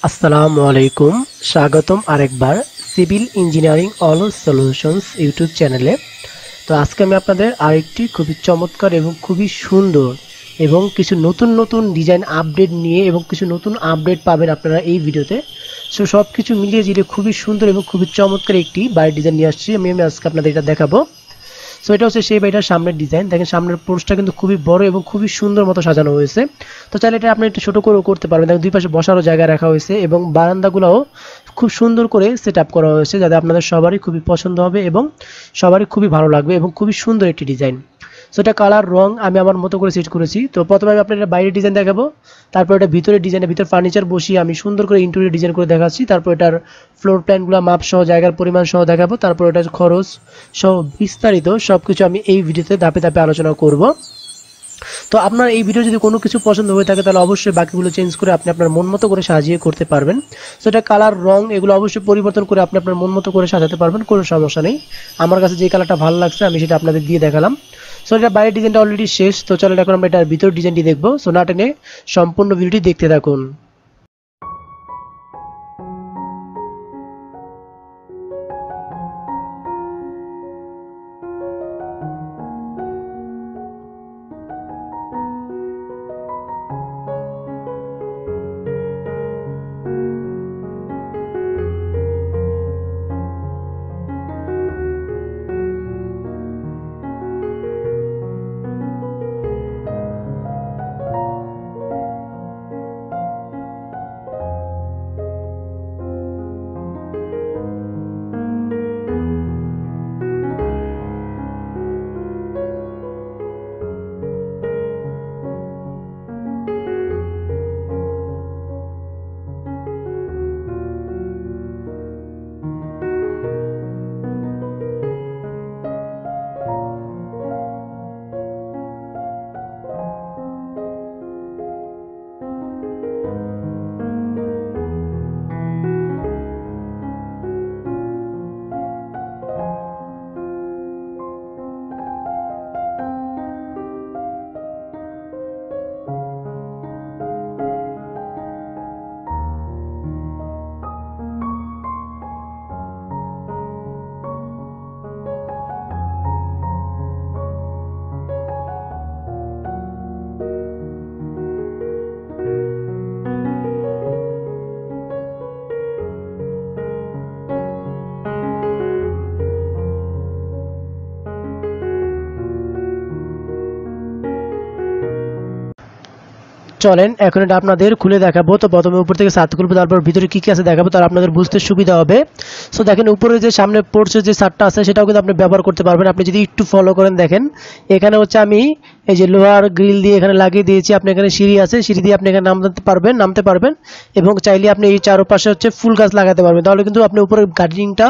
আসসালামু আলাইকুম, স্বাগতম আরেকবার civil engineering all solutions YouTube চ্যানেলে। তো আজকে আমি আপনাদের আরেকটি খুবই চমৎকার এবং খুবই সুন্দর এবং কিছু নতুন নতুন ডিজাইন আপডেট নিয়ে এবং কিছু নতুন আপডেট পাবেন আপনারা এই ভিডিওতে। সো সব কিছু মিলিয়ে জিলে খুবই সুন্দর এবং খুবই চমৎকার একটি বাড়ির ডিজাইন নিয়ে আসছি। আমি আজকে আপনাদের এটা দেখাবো। সো এটা হচ্ছে সেই বাড়িটার সামনের ডিজাইন। দেখেন সামনের পোর্চটা কিন্তু খুবই বড় এবং খুবই সুন্দর মতো সাজানো হয়েছে। তো চাইলে এটা আপনি একটু ছোট করেও করতে পারবেন। দেখেন দুই পাশে বসারও জায়গা রাখা হয়েছে এবং বারান্দাগুলোও খুব সুন্দর করে সেট আপ করা হয়েছে, যাতে আপনাদের সবারই খুবই পছন্দ হবে এবং সবারই খুবই ভালো লাগবে এবং খুবই সুন্দর একটি ডিজাইন। সো এটা কালার রং আমি আমার মতো করে সেট করেছি। তো প্রথমে আমি আপনাদের বাইরের ডিজাইন দেখাবো, তারপর এটা ভিতরের ডিজাইনের ভিতর ফার্নিচার বসিয়ে আমি সুন্দর করে ইন্টেরিয়র ডিজাইন করে দেখাচ্ছি। তারপর এটার ফ্লোর প্ল্যানগুলো মাপ সহ জায়গার পরিমাণ সহ দেখাবো। তারপর এটার খরচ সহ বিস্তারিত সবকিছু আমি এই ভিডিওতে ধাপে ধাপে আলোচনা করব। তো আপনার এই ভিডিও যদি কোনো কিছু পছন্দ হয়ে থাকে তাহলে অবশ্যই বাকিগুলো চেঞ্জ করে আপনি আপনার মন মতো করে সাজিয়ে করতে পারবেন। সো এটা কালার রং এগুলো অবশ্যই পরিবর্তন করে আপনি আপনার মন মতো করে সাজাতে পারবেন, কোনো সমস্যা নেই। আমার কাছে যে কালারটা ভালো লাগছে আমি সেটা আপনাদের দিয়ে দেখালাম। সো এটা বাইরের ডিজাইনটা অলরেডি শেষ। তো চলো এখন আমরা এটার ভিতর ডিজাইনটি দেখবো। সো না টেনে সম্পূর্ণ ভিডিওটি দেখতে থাকুন। চলেন এখন এটা আপনাদের খুলে দেখাবো। তো প্রথমে উপর থেকে ছাদ খুলবো, তারপর ভিতরে কি কি আছে দেখাবো, তার আপনাদের বুঝতে সুবিধা হবে। সো দেখেন উপরে যে সামনে পোর্চের যে ছাদটা আছে সেটাও কিন্তু আপনি ব্যবহার করতে পারবেন। আপনি যদি একটু ফলো করেন দেখেন এখানে হচ্ছে আমি এই যে লোহার গ্রিল দিয়ে এখানে লাগিয়ে দিয়েছি। আপনি এখানে সিঁড়ি আছে, সিঁড়ি দিয়ে আপনি এখানে নামতে পারবেন এবং চাইলে আপনি এই চারপাশে হচ্ছে ফুল গাছ লাগাতে পারবেন। তাহলে কিন্তু আপনি উপরে গার্ডেনিংটা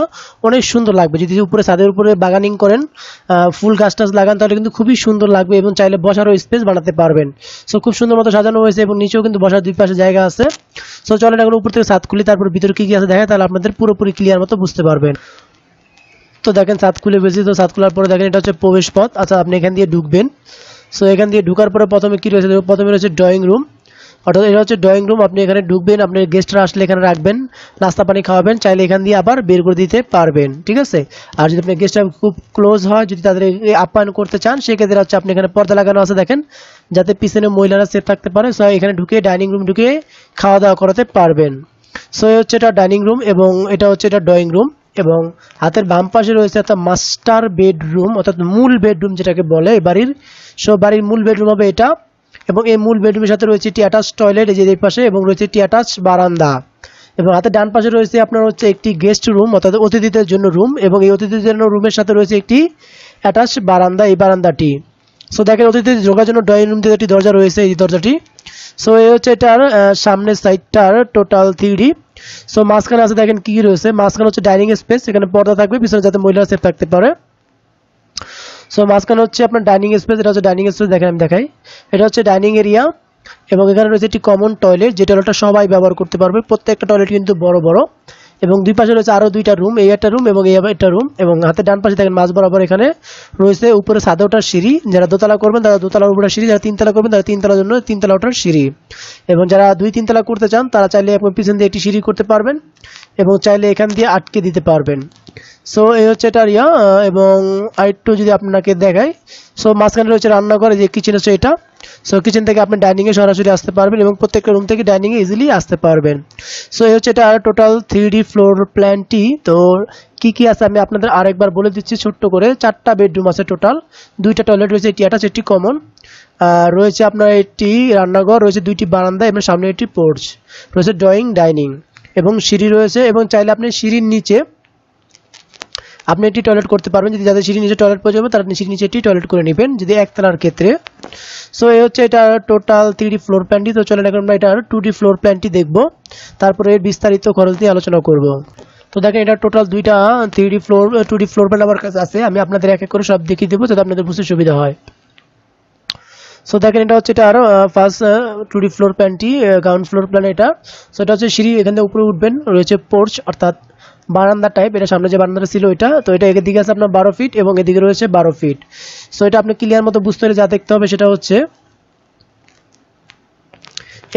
অনেক সুন্দর লাগবে। যদি উপরে ছাদের উপরে বাগানিং করেন, ফুল গাছ টাছ লাগান, তাহলে কিন্তু খুবই সুন্দর লাগবে এবং চাইলে বসারও স্পেস বানাতে পারবেন। সো খুব সুন্দর মতো সাজানো হয়েছে এবং নিচেও কিন্তু বসার দুই পাশে জায়গা আছে। সো চলেন এখন উপর থেকে ছাদ খুলি, তারপর ভিতরে কি কি আছে দেখেন, তাহলে আপনাদের পুরোপুরি ক্লিয়ার মতো বুঝতে পারবেন। তো দেখেন ছাদ খুলে বেশি। তো ছাদ খোলার পরে দেখেন এটা হচ্ছে প্রবেশ পথ। আচ্ছা আপনি এখান দিয়ে ঢুকবেন। সো এখান দিয়ে ঢুকার পরে প্রথমে কি রয়েছে, প্রথমে রয়েছে ড্রয়িং রুম। অর্থাৎ এটা হচ্ছে ড্রয়িং রুম। আপনি এখানে ঢুকবেন, আপনার গেস্টরা আসলে এখানে রাখবেন, নাস্তা পানি খাওয়াবেন, চাইলে এখান দিয়ে আবার বের করে দিতে পারবেন, ঠিক আছে। আর যদি আপনার গেস্টরা খুব ক্লোজ হয়, যদি তাদের আপ্যায়ন করতে চান, সেক্ষেত্রে হচ্ছে আপনি এখানে পর্দা লাগানো আছে দেখেন, যাতে পিছনে মহিলারা সেফ থাকতে পারে। সো এখানে ঢুকে ডাইনিং রুম ঢুকে খাওয়া দাওয়া করাতে পারবেন। সো হচ্ছে এটা ডাইনিং রুম এবং এটা হচ্ছে এটা ড্রয়িং রুম এবং হাতের বাম পাশে রয়েছে একটা মাস্টার বেডরুম, অর্থাৎ মূল বেডরুম যেটাকে বলে এই বাড়ির। সো বাড়ির মূল বেডরুম হবে এটা এবং এই মূল বেডরুমের সাথে রয়েছে একটি অ্যাটাচ টয়লেট এই যে এই পাশে এবং রয়েছে একটি অ্যাটাচ বারান্দা এবং হাতের ডান পাশে রয়েছে আপনার হচ্ছে একটি গেস্ট রুম, অর্থাৎ অতিথিদের জন্য রুম এবং এই অতিথিদের জন্য রুমের সাথে রয়েছে একটি অ্যাটাচ বারান্দা, এই বারান্দাটি। সো দেখেন অতিথিদের ঢোকার জন্য ড্রয়িং রুম থেকে একটি দরজা রয়েছে, এই দরজাটি। সো এই হচ্ছে এটার সামনের সাইডটার টোটাল 3D। সো মাঝখানে আছে দেখেন কি রয়েছে, মাঝখানে হচ্ছে ডাইনিং স্পেস, এখানে পর্দা থাকবে পিছনে যাতে মহিলারা সেফ থাকতে পারে। সো মাঝখানে হচ্ছে আপনার ডাইনিং স্পেস, এটা হচ্ছে ডাইনিং স্পেস দেখেন আমি দেখাই, এটা হচ্ছে ডাইনিং এরিয়া এবং এখানে রয়েছে একটি কমন টয়লেট, যে টয়লেটটা সবাই ব্যবহার করতে পারবে। প্রত্যেকটা টয়লেট কিন্তু বড় বড় এবং দুই পাশে রয়েছে আরও দুইটা রুম, এই একটা রুম এবং এই একটা রুম। এবং হাতের ডান পাশে দেখেন মাঝ বরাবর এখানে রয়েছে উপরে ছাদে ওঠার সিঁড়ি। যারা দোতলা করবেন তারা দোতলার উপরে সিঁড়ি, যারা তিনতলা করবেন তারা তিনতলার জন্য তিনতলা ওঠার সিঁড়ি। এবং যারা 2-3 তলা করতে চান তারা চাইলে আপনার পিছন দিয়ে একটি সিঁড়ি করতে পারবেন এবং চাইলে এখান দিয়ে আটকে দিতে পারবেন। সো এই হচ্ছে এটার এবং আরেকটু যদি আপনাকে দেখাই, সো মাঝখানে রয়েছে রান্নাঘর, যে কিচেন হচ্ছে এটা। সো কিচেন থেকে আপনি ডাইনিংয়ে সরাসরি আসতে পারবেন এবং প্রত্যেকটা রুম থেকে ডাইনিংয়ে ইজিলি আসতে পারবেন। সো এই হচ্ছে এটা টোটাল 3D ফ্লোর প্ল্যানটি। তো কি কি আছে আমি আপনাদের আরেকবার বলে দিচ্ছি ছোট্ট করে। 4টা বেডরুম আছে টোটাল, 2টা টয়লেট রয়েছে, এটি অ্যাটাচ এটি কমন, রয়েছে আপনার একটি রান্নাঘর, রয়েছে 2টি বারান্দা এবং সামনে একটি পোর্চ, রয়েছে ড্রয়িং ডাইনিং এবং সিঁড়ি রয়েছে। এবং চাইলে আপনি সিঁড়ির নিচে আপনি একটি টয়লেট করতে পারবেন, যদি যাদের সিঁড়ির নিচে টয়লেট প্রয়োজন হবে তারা সিঁড়ির নিচে একটি টয়লেট করে নেবেন যদি একতলার ক্ষেত্রে। সো এই হচ্ছে এটা টোটাল 3D ফ্লোর প্ল্যানটি। তো চলেন এখন আমরা এটার 2D ফ্লোর প্ল্যানটি দেখব, তারপরে এর বিস্তারিত খরচ নিয়ে আলোচনা করব। তো দেখেন এটা টোটাল 2টা 2D ফ্লোর প্ল্যান আমার কাছে আছে, আমি আপনাদের এক এক করে সব দেখিয়ে দেবো যাতে আপনাদের বুঝতে সুবিধা হয়। সো দেখেন এটা হচ্ছে এটার ফার্স্ট 2D ফ্লোর প্ল্যানটি, গ্রাউন্ড ফ্লোর প্ল্যান এটা। সো এটা হচ্ছে সিঁড়ি, এখান থেকে উপরে উঠবেন, রয়েছে পোর্চ অর্থাৎ বারান্দা টাইপ, এটা সামনে যে বারান্দাটা ছিল এটা। তো এটা এদিকে আছে আপনার 12 ফিট এবং এদিকে রয়েছে 12 ফিট। সো এটা আপনি ক্লিয়ার মতো বুঝতে হলে যা দেখতে হবে সেটা হচ্ছে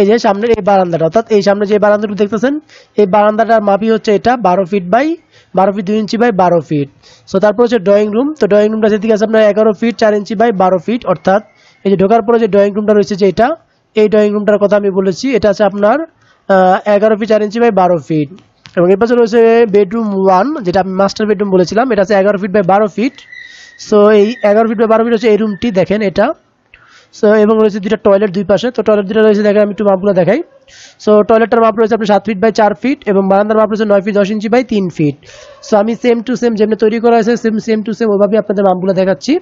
এই যে সামনের এই বারান্দাটা, অর্থাৎ এই সামনে যে বারান্দাটা দেখতেছেন এই বারান্দাটার মাপই হচ্ছে এটা 12 feet by 12 feet 2 inch by 12 feet. So তারপর হচ্ছে ড্রয়িং রুম। তো ড্রয়িং রুমটা যেদিকে আছে আপনার 11 ফিট 4 ইঞ্চি বাই 12 ফিট, অর্থাৎ এই যে ঢোকার পরে যে ড্রয়িং রুমটা রয়েছে যে এটা, এই ড্রয়িং রুমটার কথা আমি বলেছি, এটা আছে আপনার 11 ফিট 4 ইঞ্চি বাই 12 ফিট। এবং এর পাশে রয়েছে বেডরুম 1, যেটা আমি মাস্টার বেডরুম বলেছিলাম, এটা আছে 11 ফিট বাই 12 ফিট। সো এই 11 ফিট বাই 12 ফিট হচ্ছে এই রুমটি, দেখেন এটা। সো এবং রয়েছে 2টা টয়লেট দুই পাশে। তো টয়লেট 2টা রয়েছে, দেখেন আমি একটু মাপগুলো দেখাই। সো টয়লেটটার মাপ রয়েছে আপনার 7 ফিট বাই 4 ফিট এবং বারান্দার মাপ রয়েছে 9 feet 10 inch by 3 feet. So আমি সেম টু সেম যেমনি তৈরি করা হয়েছে সেম টু সেম ওইভাবে আপনাদের মাপগুলো দেখাচ্ছি।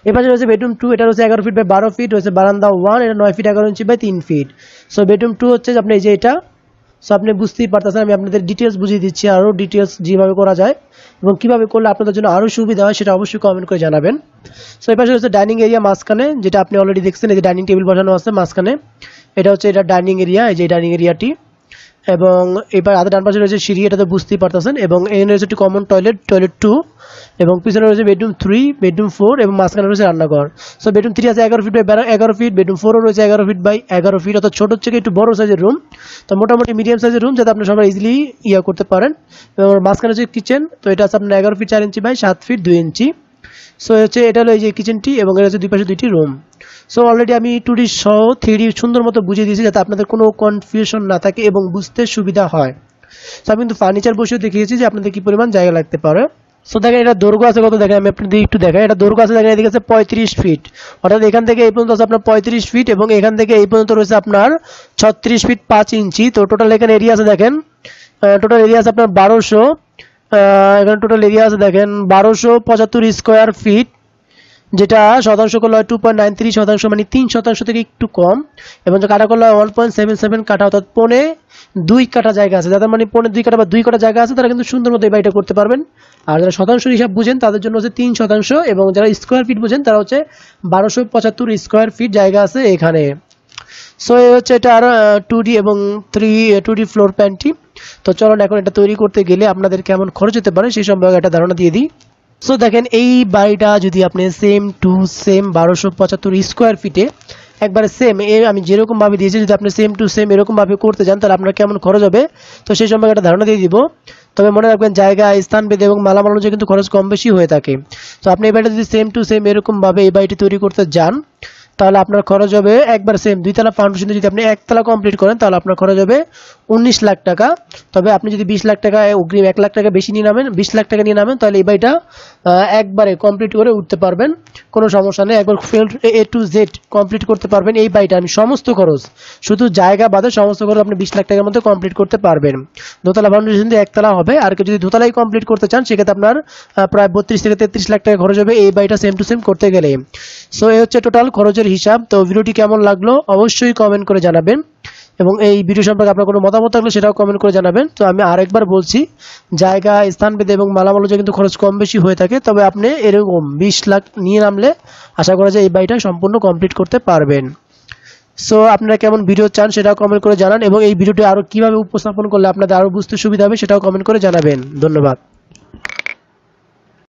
এপাশে রয়েছে বেডরুম 2, এটা রয়েছে 11 ফিট বাই 12 ফিট, রয়েছে বারান্দা 1, এটা 9 feet 11 inch by 3 feet. So bedroom 2 হচ্ছে আপনি এই যে এটা। সো আপনি বুঝতেই পারতেছেন, আমি আপনাদের ডিটেলস বুঝিয়ে দিচ্ছি, আরও ডিটেলস যেভাবে করা যায় এবং কিভাবে করলে আপনাদের জন্য আরও সুবিধা হয় সেটা অবশ্যই কমেন্ট করে জানাবেন। সো এই পাশে হচ্ছে ডাইনিং এরিয়া মাঝখানে, যেটা আপনি অলরেডি দেখছেন, এই যে ডাইনিং টেবিল বসানো আছে মাঝখানে, এটা হচ্ছে এটা ডাইনিং এরিয়া, এই যে ডাইনিং এরিয়াটি। এবং এবার হাতের ডান পাশে রয়েছে সিঁড়ি, এটা তো বুঝতেই পারতেছেন। এবং এখানে রয়েছে একটি কমন টয়লেট 2 এবং পিছনে রয়েছে বেডরুম 3, বেডরুম 4 এবং মাঝখানে রয়েছে রান্নাঘর। সো বেডরুম 3 আছে 11 ফিট বাই 11 ফিট, বেডরুম 4ও রয়েছে 11 ফিট বাই 11 ফিট, অর্থাৎ ছোট থেকে একটু বড় সাইজের রুম। তো মোটামুটি মিডিয়াম সাইজের রুম, যাতে আপনি সবাই ইজিলি করতে পারেন। এবং মাঝখানে হচ্ছে কিচেন, তো এটা আছে আপনার 11 feet 4 inch by 7 feet 2 inch. So হচ্ছে এটা হলো এই যে কিচেনটি এবং এর হচ্ছে দুই পাশে 2টি রুম। সো অলরেডি আমি 2D সহ 3D সুন্দর মতো বুঝিয়ে দিয়েছি যাতে আপনাদের কোনো কনফিউশন না থাকে এবং বুঝতে সুবিধা হয়। সো আমি কিন্তু ফার্নিচার বসেও দেখিয়েছি যে আপনাদের কি পরিমাণ জায়গা লাগতে পারে। সো দেখেন এটা দৈর্ঘ্য আছে কত, দেখেন আমি আপনাদের একটু দেখাই। এটা দৈর্ঘ্য আছে দেখেন এদিকে আছে 35 ফিট, অর্থাৎ এখান থেকে এই পর্যন্ত আছে আপনার 35 ফিট এবং এখান থেকে এই পর্যন্ত রয়েছে আপনার 36 ফিট 5 ইঞ্চি। তো টোটাল এখানে এরিয়া আছে দেখেন, টোটাল এরিয়া আছে আপনার 1200, এখানে টোটাল এরিয়া আছে দেখেন 1275 স্কোয়ার ফিট, যেটা শতাংশ করলে হয় 2.93 শতাংশ, মানে 3% থেকে একটু কম। এবং যে কাঠা করলে হয় 1.77 কাঠা, অর্থাৎ 2.25 কাঠা জায়গা আছে। যাদের মানে 2.25 কাঠা বা 2 কাঠা জায়গা আছে তারা কিন্তু সুন্দর মতো এই বাড়িটা করতে পারবেন। আর যারা শতাংশ হিসাব বুঝেন তাদের জন্য হচ্ছে 3% এবং যারা স্কোয়ার ফিট বুঝেন তারা হচ্ছে 1275 স্কোয়ার ফিট জায়গা আছে এখানে। সো এই হচ্ছে এটা আর 2D এবং 2D ফ্লোর প্ল্যানটি। তো চলুন এখন এটা তৈরি করতে গেলে আপনাদের কেমন খরচ হতে পারে সেই সম্পর্কে একটা ধারণা দিয়ে দিই। সো দেখেন এই বাড়িটা যদি আপনি সেম টু সেম 1275 স্কোয়ার ফিটে একবারে সেম আমি যেরকম ভাবে দিয়েছি, যদি আপনি সেম টু সেম এরকম ভাবে করতে চান তাহলে আপনার কেমন খরচ হবে তো সেই সম্পর্কে একটা ধারণা দিয়ে দিব। তবে মনে রাখবেন জায়গা, স্থান ভেদে এবং মালামাল অনুযায়ী কিন্তু খরচ কম বেশি হয়ে থাকে। তো আপনি এই বাড়িটা যদি সেম টু সেম এরকম ভাবে এই বাড়িটি তৈরি করতে যান তাহলে আপনার খরচ হবে একবার সেম 2 তলা ফাউন্ডেশন, যদি আপনি 1 তলা কমপ্লিট করেন তাহলে আপনার খরচ হবে 19 লাখ টাকা। তবে আপনি যদি 20 লাখ টাকা অগ্রিম 1 লাখ টাকা বেশি নিয়ে নামেন, 20 লাখ টাকা নিয়ে নামেন, তাহলে এই বাড়িটা একবারে কমপ্লিট করে উঠতে পারবেন, কোনো সমস্যা নেই। একবার ফুল A to Z কমপ্লিট করতে পারবেন এই বাড়িটা। আমি সমস্ত খরচ শুধু জায়গা বাদে সমস্ত খরচ আপনি 20 লাখ টাকার মধ্যে কমপ্লিট করতে পারবেন। দোতলা ফাউন্ডেশন দিয়ে 1 তলা হবে, আর কেউ যদি দোতলাই কমপ্লিট করতে চান সেক্ষেত্রে আপনার প্রায় 32 থেকে 33 লাখ টাকা খরচ হবে এই বাড়িটা সেম টু সেম করতে গেলে। সো এই হচ্ছে টোটাল খরচের হিসাব। তো ভিডিওটি কেমন লাগলো অবশ্যই কমেন্ট করে জানাবেন এবং এই ভিডিও সম্পর্কে আপনার কোনো মতামত থাকলে সেটাও কমেন্ট করে জানাবেন। তো আমি আরেকবার বলছি, জায়গা, স্থান ভেদে এবং মালামাল অনুযায়ী কিন্তু খরচ কম বেশি হয়ে থাকে। তবে আপনি এরকম 20 লাখ নিয়ে নামলে আশা করা যায় এই বাড়িটা সম্পূর্ণ কমপ্লিট করতে পারবেন। সো আপনারা কেমন ভিডিও চান সেটাও কমেন্ট করে জানান এবং এই ভিডিওটি আরো কিভাবে উপস্থাপন করলে আপনাদের আরো বুঝতে সুবিধা হবে সেটাও কমেন্ট করে জানাবেন। ধন্যবাদ।